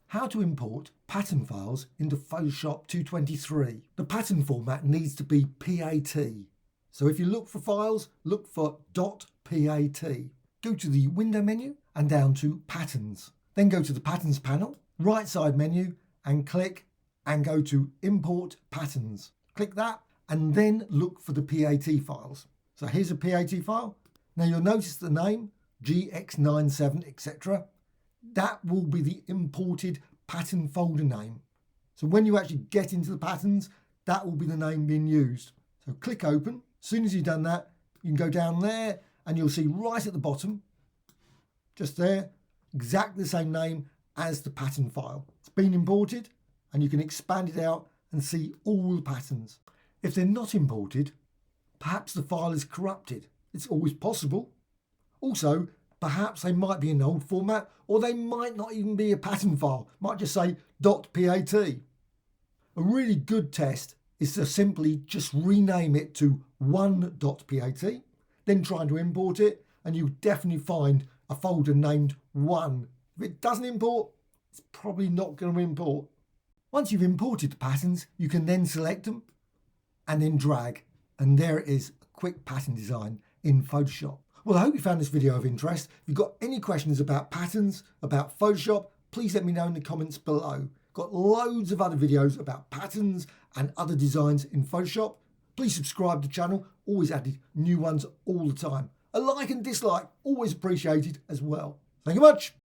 how to import pattern files into Photoshop 223. The pattern format needs to be PAT. So if you look for files, look for .pat. Go to the window menu and down to patterns. Then go to the patterns panel, right side menu, and click and go to import patterns. Click that and then look for the PAT files. So here's a PAT file. Now you'll notice the name GX97, etc. That will be the imported pattern folder name. So when you actually get into the patterns, that will be the name being used. So click open. As soon as you've done that, you can go down there and you'll see right at the bottom, just there, exactly the same name as the pattern file. It's been imported and you can expand it out and see all the patterns. If they're not imported, perhaps the file is corrupted. It's always possible. Also, perhaps they might be in old format, or they might not even be a pattern file. Might just say .pat. A really good test is to simply just rename it to 1.pat, then try to import it, and you definitely find a folder named 1. If it doesn't import, it's probably not going to import. Once you've imported the patterns, you can then select them and then drag, and there it is, a quick pattern design in Photoshop. Well, I hope you found this video of interest. If you've got any questions about patterns, about Photoshop, please let me know in the comments below. Got loads of other videos about patterns and other designs in Photoshop. Please subscribe to the channel, always added new ones all the time. A like and dislike, always appreciated as well. Thank you much.